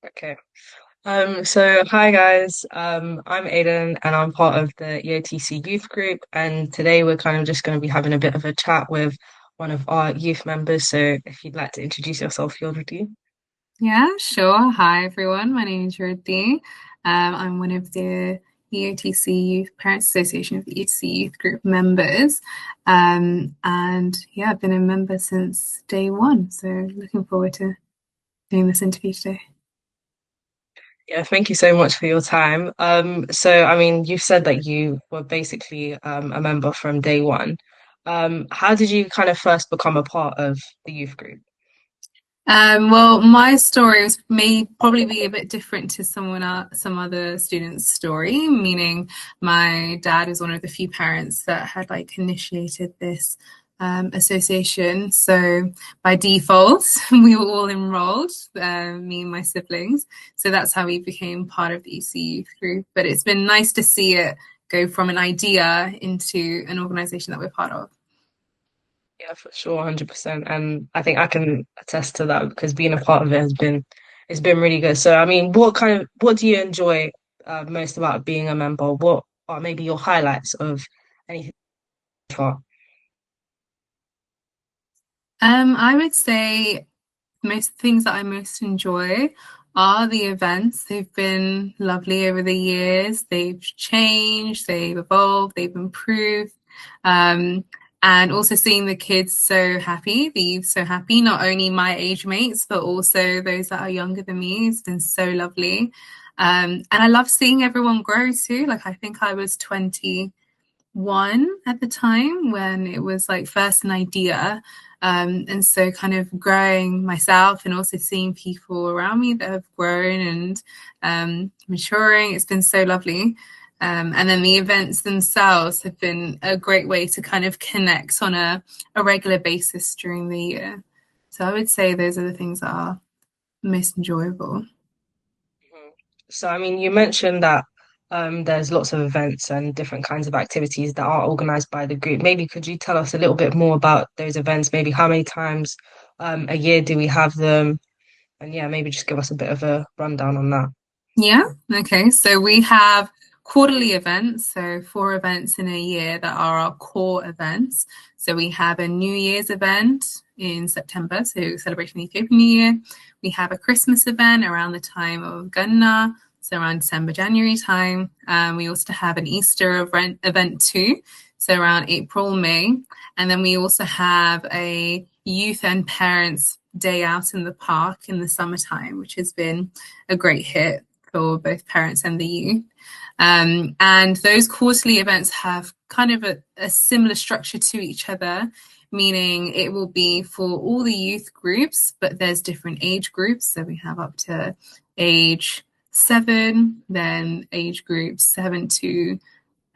Okay. So hi guys. I'm Aiden and I'm part of the EOTC youth group, and today we're kind of just going to be having a bit of a chat with one of our youth members. So if you'd like to introduce yourself, you'll do. Yeah, sure. Hi, everyone. My name is Ruthie. I'm one of the EOTC Youth Parents Association of the EOTC Youth Group members. And yeah, I've been a member since day one. So looking forward to doing this interview today. Yeah, thank you so much for your time. So I mean, you've said that you were basically a member from day one. How did you kind of first become a part of the youth group? Well, my story may probably be a bit different to some other students' story, meaning my dad is one of the few parents that had initiated this association. So by default, we were all enrolled, me and my siblings. So that's how we became part of the ECU group. But it's been nice to see it go from an idea into an organization that we're part of. Yeah, for sure, 100%. And I think I can attest to that because being a part of it has been it's been really good. So I mean, what do you enjoy most about being a member? What are maybe your highlights of anything so far? I would say most things that I most enjoy are the events. They've been lovely over the years. They've changed, they've evolved, they've improved. Um, and also seeing the kids so happy, the youth so happy, not only my age mates, but also those that are younger than me. It's been so lovely. And I love seeing everyone grow too. Like, I think I was 21 at the time when it was first an idea. And so kind of growing myself and also seeing people around me that have grown and maturing. It's been so lovely. And then the events themselves have been a great way to kind of connect on a regular basis during the year. So I would say those are the things that are most enjoyable. Mhm. So I mean, you mentioned that there's lots of events and different kinds of activities that are organized by the group. Maybe could you tell us a little bit more about those events? Maybe how many times a year do we have them? And yeah, maybe just give us a bit of a rundown on that. Yeah. Okay. So we have quarterly events, so 4 events in a year that are our core events. So we have a New Year's event in September, so celebrating the Ethiopian New Year. We have a Christmas event around the time of Gunna, so around December, January time. We also have an Easter event too, so around April, May. And then we also have a youth and parents day out in the park in the summertime, which has been a great hit for both parents and the youth. And those quarterly events have kind of a similar structure to each other, meaning it will be for all the youth groups, but there's different age groups. So we have up to age 7, then age groups 7 to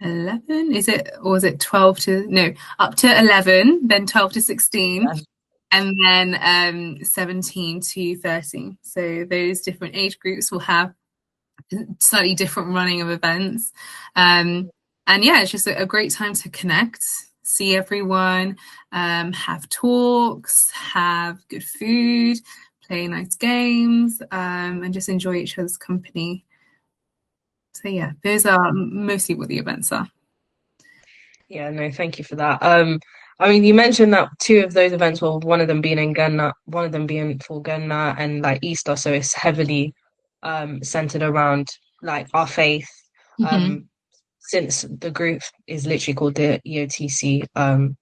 11, is it? Or is it 12 to, no, up to 11, then 12 to 16, Yeah. and then 17 to 13. So those different age groups will have slightly different running of events. And yeah, it's just a great time to connect, see everyone, have talks, have good food, play nice games, and just enjoy each other's company. So yeah, those are mostly what the events are. Yeah, no, thank you for that. I mean, you mentioned that two of those events, well, one of them being in Ghana, one of them being for Ghana and like Easter, so it's heavily centered around like our faith. Mm-hmm. Um, since the group is literally called the EOTC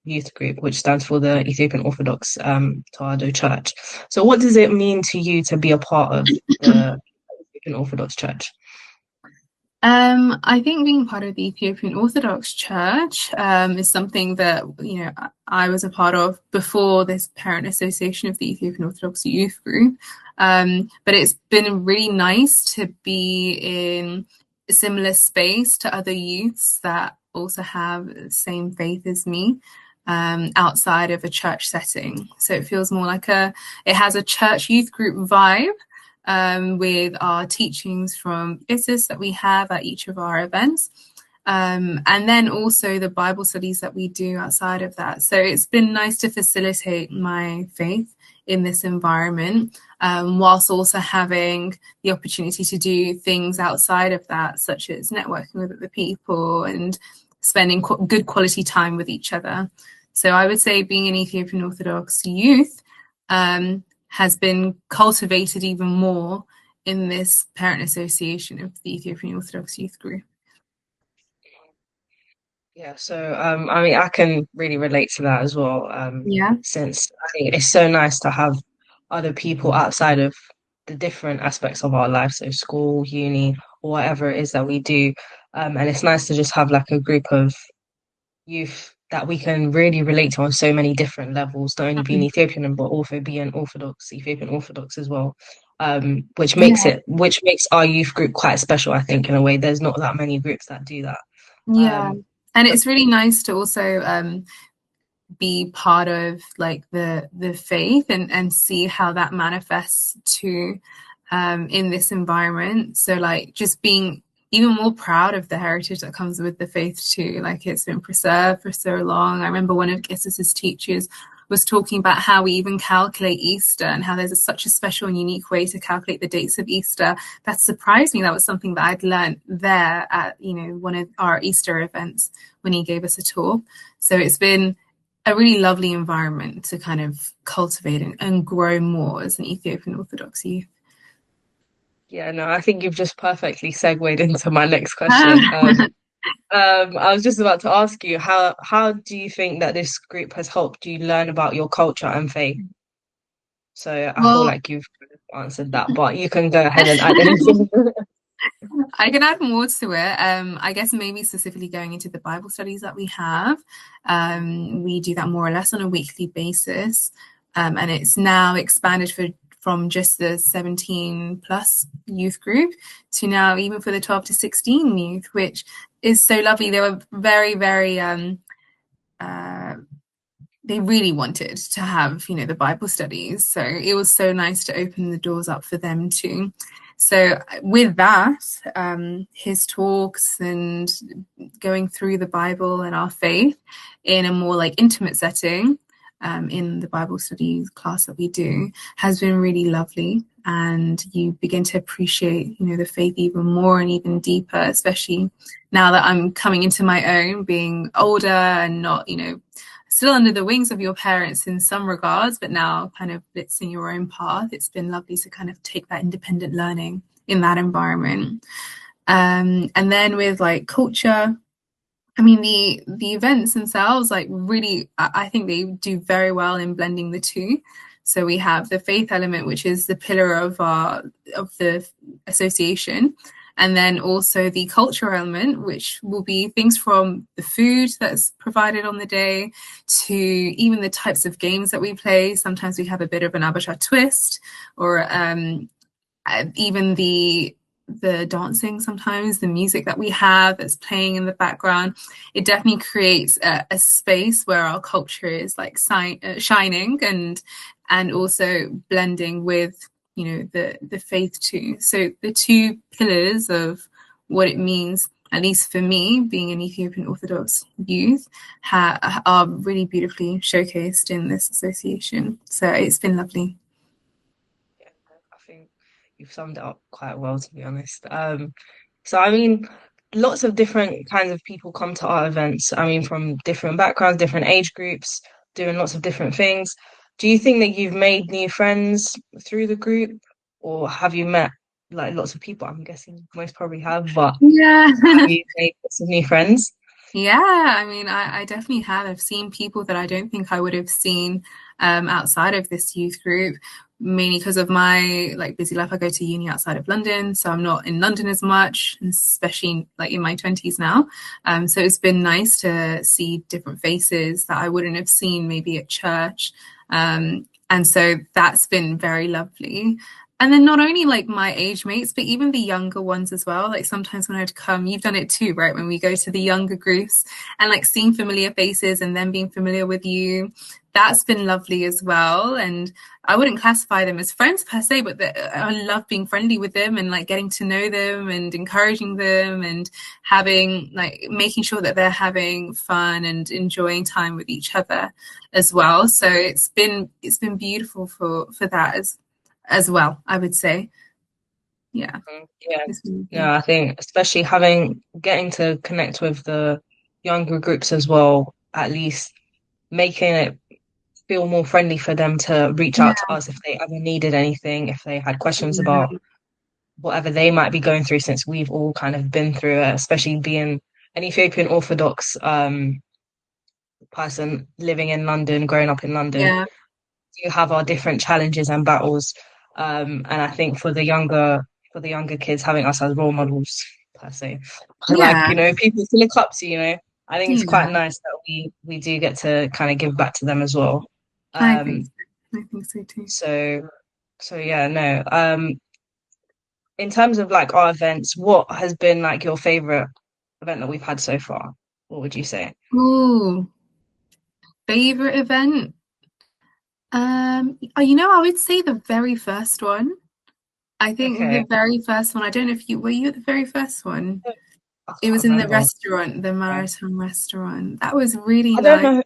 Youth Group, which stands for the Ethiopian Orthodox Tewahedo Church. So, what does it mean to you to be a part of the Ethiopian Orthodox Church? I think being part of the Ethiopian Orthodox Church is something that I was a part of before this parent association of the Ethiopian Orthodox Youth Group. But it's been really nice to be in a similar space to other youths that also have the same faith as me. Outside of a church setting. So it feels more it has a church youth group vibe with our teachings from business that we have at each of our events. And then also the Bible studies that we do outside of that. So it's been nice to facilitate my faith in this environment, whilst also having the opportunity to do things outside of that, such as networking with other people and spending good quality time with each other. So I would say being an Ethiopian Orthodox youth has been cultivated even more in this parent association of the Ethiopian Orthodox Youth Group. Yeah, so I mean, I can really relate to that as well. Yeah. Since I think it's so nice to have other people outside of the different aspects of our life, so school, uni, or whatever it is that we do. And it's nice to just have like a group of youth that we can really relate to on so many different levels, not only being Ethiopian, but also being Orthodox, Ethiopian Orthodox as well. Yeah. Which makes our youth group quite special, I think, in a way. There's not that many groups that do that. Yeah. Um, And it's really nice to also be part of like the faith and see how that manifests to in this environment. So like just being even more proud of the heritage that comes with the faith too. Like it's been preserved for so long. I remember one of Gissus's teachers was talking about how we even calculate Easter and how there's such a special and unique way to calculate the dates of Easter. That surprised me. That was something that I'd learned there at, one of our Easter events when he gave us a talk. So it's been a really lovely environment to kind of cultivate and grow more as an Ethiopian Orthodox youth. yeah, no, I think you've just perfectly segued into my next question. I was just about to ask you how do you think that this group has helped you learn about your culture and faith? So I feel Well, like you've answered that, but you can go ahead and add anything. I can add more to it. I guess maybe specifically going into the Bible studies that we have. We do that more or less on a weekly basis. And it's now expanded from just the 17 plus youth group to now even for the 12 to 16 youth, which is so lovely. They were very, very they really wanted to have, the Bible studies. So it was so nice to open the doors up for them too. So with that, his talks and going through the Bible and our faith in a more like intimate setting, in the Bible study class that we do, has been really lovely. And you begin to appreciate, the faith even more and even deeper, especially now that I'm coming into my own, being older and not, still under the wings of your parents in some regards, but now kind of blitzing your own path. It's been lovely to kind of take that independent learning in that environment. And then with like culture, I mean the events themselves, like really, I think they do very well in blending the two. So we have the faith element, which is the pillar of the association, and then also the cultural element, which will be things from the food that's provided on the day to even the types of games that we play. Sometimes we have a bit of an Abasha twist, or even the dancing, sometimes the music that we have that's playing in the background. It definitely creates a space where our culture is like shining and also blending with the faith too. So the two pillars of what it means, at least for me, being an Ethiopian Orthodox youth, are really beautifully showcased in this association. So it's been lovely. Yeah, I think you've summed it up quite well, to be honest. So I mean, lots of different kinds of people come to our events. I mean, from different backgrounds, different age groups, doing lots of different things. Do you think that you've made new friends through the group, or have you met like lots of people? I'm guessing most probably have, but Yeah. have you made lots of new friends? Yeah, I mean, I definitely have. I've seen people that I don't think I would have seen outside of this youth group, mainly because of my like busy life. I go to uni outside of London, so I'm not in London as much, especially like in my 20s now. So it's been nice to see different faces that I wouldn't have seen maybe at church. And so that's been very lovely. And then not only like my age mates, but even the younger ones as well. Like sometimes when I'd come, you've done it too, right? When we go to the younger groups and like seeing familiar faces and them being familiar with you, that's been lovely as well. And I wouldn't classify them as friends per se, but I love being friendly with them and like getting to know them and encouraging them and having like making sure that they're having fun and enjoying time with each other as well. So it's been beautiful for that as well, I would say. Yeah, Yeah, it's been no, lovely. I think especially having getting to connect with the younger groups as well, at least making it feel more friendly for them to reach Yeah, out to us if they ever needed anything, if they had questions about yeah, whatever they might be going through, since we've all kind of been through it, especially being an Ethiopian Orthodox person living in London, growing up in London. yeah, Do have our different challenges and battles. And I think for the younger kids, having us as role models per se, like, yeah, people to look up to, I think it's quite yeah. nice that we do get to kind of give back to them as well. I think Um, so. I think so too. so so yeah, no. In terms of like our events, what has been like your favorite event that we've had so far? What would you say? Ooh, favorite event? I would say the very first one. I think the Okay. very first one, I don't know if you were you at the very first one? I It can't was in the remember. restaurant, the Yeah. Maritime restaurant. That was really I don't nice. know.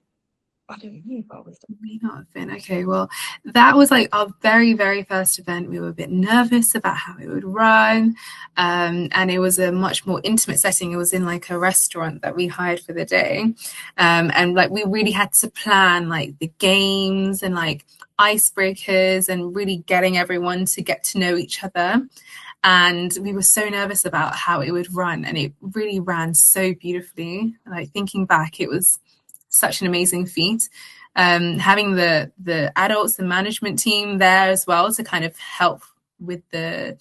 I don't know if I was. May not have been. Okay, well, that was like our very, very first event. We were a bit nervous about how it would run. And it was a much more intimate setting. It was in like a restaurant that we hired for the day. And like we really had to plan like the games and like icebreakers and really getting everyone to get to know each other. And we were so nervous about how it would run, and it really ran so beautifully. Like thinking back, it was such an amazing feat. Having the adults, the management team there as well to kind of help with the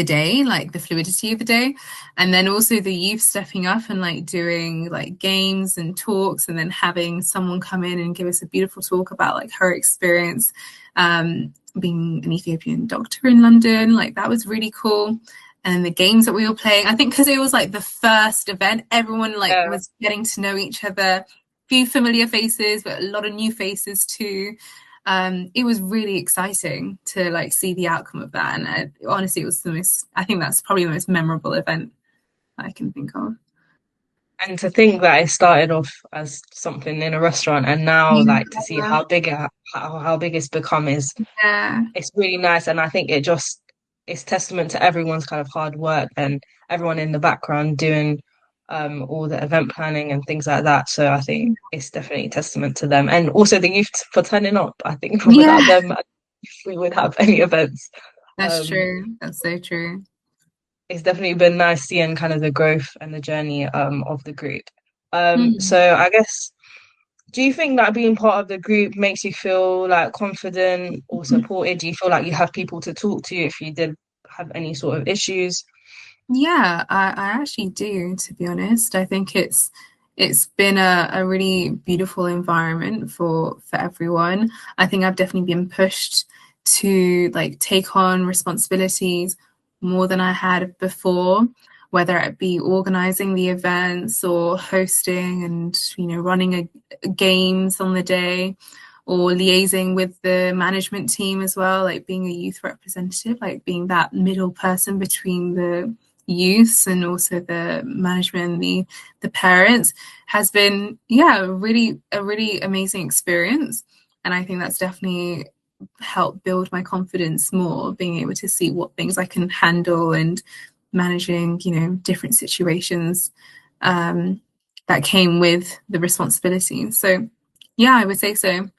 day, like the fluidity of the day, and then also the youth stepping up and like doing like games and talks, and then having someone come in and give us a beautiful talk about like her experience being an Ethiopian doctor in London. Like that was really cool. And the games that we were playing, I think because it was like the first event, everyone like Yeah. was getting to know each other. Few familiar faces, but a lot of new faces too. It was really exciting to like see the outcome of that. And honestly, it was the most, I think that's probably the most memorable event I can think of. And to think that it started off as something in a restaurant, and now like to see Yeah, how big it's become is yeah, it's really nice. And I think it's testament to everyone's kind of hard work and everyone in the background doing all the event planning and things like that. So I think it's definitely a testament to them, and also the youth for turning up. I think without yeah. them, we would have any events. That's Um, true. That's so true. it's definitely been nice seeing kind of the growth and the journey of the group. Mm. So I guess, do you think that being part of the group makes you feel like confident or supported? Do you feel like you have people to talk to if you did have any sort of issues? Yeah, I actually do, to be honest. I think it's been a really beautiful environment for everyone. I think I've definitely been pushed to like take on responsibilities more than I had before, whether it be organizing the events or hosting and running games on the day or liaising with the management team as well, like being a youth representative, like being that middle person between the youths and also the management and the parents has been really a really amazing experience. And I think that's definitely helped build my confidence more, being able to see what things I can handle and managing different situations that came with the responsibility. So yeah, I would say so. And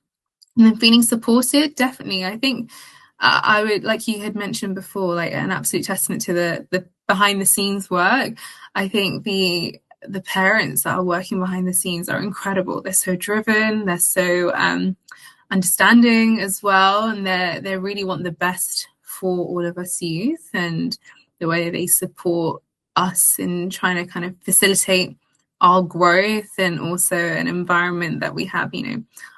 then feeling supported, definitely. I think I would, like you had mentioned before, like an absolute testament to the behind the scenes work. I think the parents that are working behind the scenes are incredible. They're so driven. They're so understanding as well, and they really want the best for all of us youth, and the way they support us in trying to kind of facilitate our growth and also an environment that we have,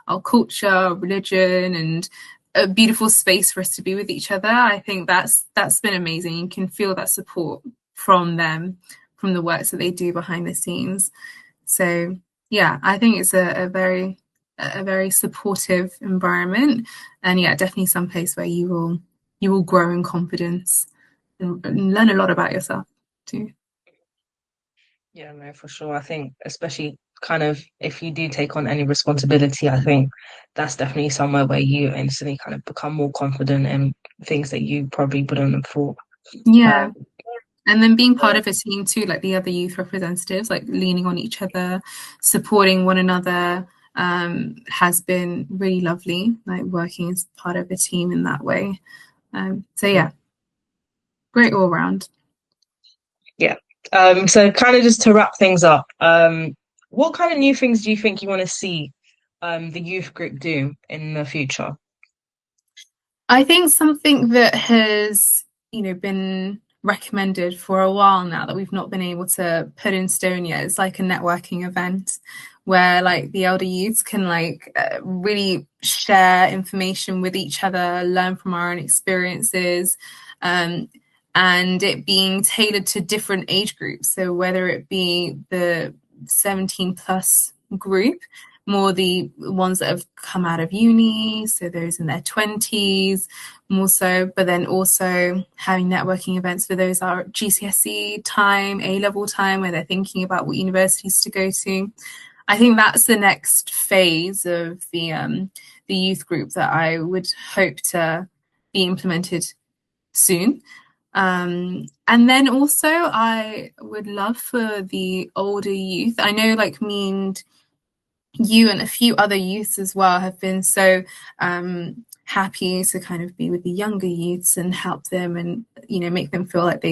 our culture, our religion, and a beautiful space for us to be with each other. I think that's been amazing. You can feel that support from them, from the works that they do behind the scenes. So yeah, I think it's a very a very supportive environment, and yeah, definitely some place where you will grow in confidence and learn a lot about yourself too. Yeah, no, for sure. I think especially kind of if you do take on any responsibility, I think that's definitely somewhere where you instantly kind of become more confident in things that you probably wouldn't have thought. Yeah. Um, And then being part yeah, of a team too, like the other youth representatives, like leaning on each other, supporting one another, has been really lovely, like working as part of a team in that way. So yeah, great all round. yeah. So kind of just to wrap things up, what kind of new things do you think you want to see the youth group do in the future? I think something that has, been recommended for a while now that we've not been able to put in stone yet is like a networking event where like the elder youths can like really share information with each other, learn from our own experiences, um, and it being tailored to different age groups. So whether it be the 17 plus group, more the ones that have come out of uni, so those in their 20s, more so, but then also having networking events for those are GCSE time, A level time, where they're thinking about what universities to go to. I think that's the next phase of the youth group that I would hope to be implemented soon. And then also, I would love for the older youth. I know, like me and you and a few other youths as well have been so happy to kind of be with the younger youths and help them and make them feel like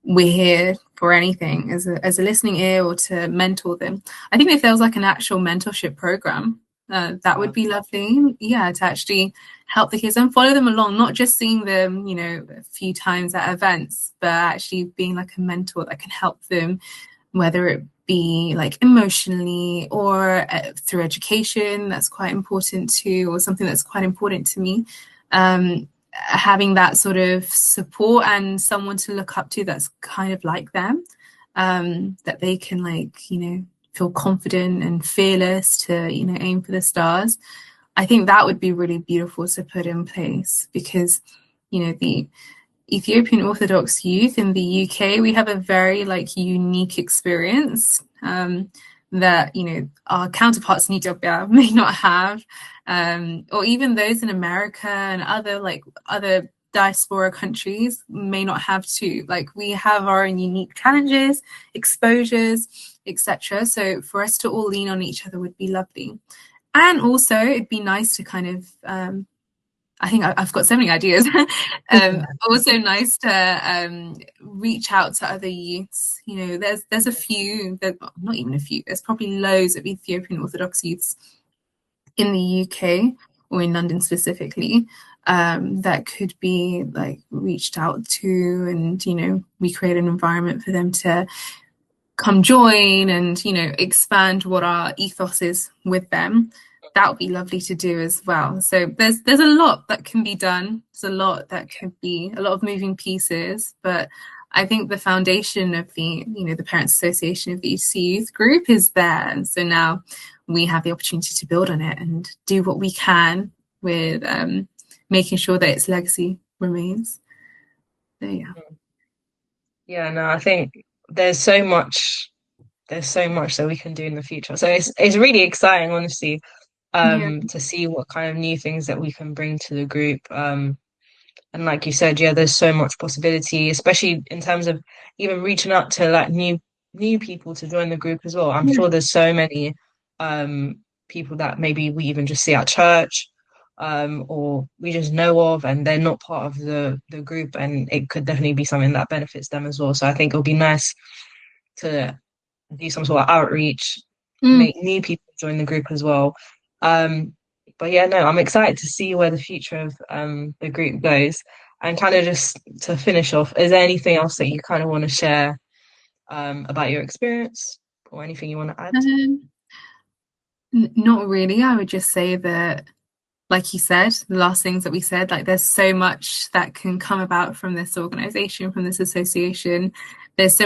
we're here for anything as a listening ear or to mentor them. I think if there was like an actual mentorship program, that would Wow. be lovely. Yeah, to actually help the kids and follow them along, not just seeing them, a few times at events, but actually being like a mentor that can help them, whether it be like emotionally or through education. That's quite important too, or something that's quite important to me. Having that sort of support and someone to look up to that's kind of like them, that they can like, feel confident and fearless to, aim for the stars. I think that would be really beautiful to put in place because, the Ethiopian Orthodox youth in the UK, we have a very like unique experience, that our counterparts in Ethiopia may not have, or even those in America and other diaspora countries may not have too. Like we have our own unique challenges, exposures, etc. So for us to all lean on each other would be lovely, and also it'd be nice to kind of I think I've got so many ideas. Also nice to reach out to other youths. There's a few, not even a few. There's probably loads of Ethiopian Orthodox youths in the UK or in London specifically, that could be like reached out to, and we create an environment for them to come join and expand what our ethos is with them. That would be lovely to do as well. So there's a lot that can be done. There's a lot that could be a lot of moving pieces, but I think the foundation of the Parents Association of the EC Youth Group is there, and so now we have the opportunity to build on it and do what we can with making sure that its legacy remains. So yeah. Yeah, no, I think there's so much there's so much that we can do in the future. So it's really exciting, honestly, Yeah. to see what kind of new things that we can bring to the group. And like you said, yeah, there's so much possibility, especially in terms of even reaching out to like new people to join the group as well. I'm Yeah. sure there's so many people that maybe we even just see at church, or we just know of, and they're not part of the group, and it could definitely be something that benefits them as well. So I think it'll be nice to do some sort of outreach, Mm. make new people join the group as well. But yeah, no, I'm excited to see where the future of the group goes. And kind of just to finish off, is there anything else that you kind of want to share about your experience or anything you want to add? Um, Not really. I would just say that, like you said, the last things that we said, like there's so much that can come about from this organization, from this association. There's so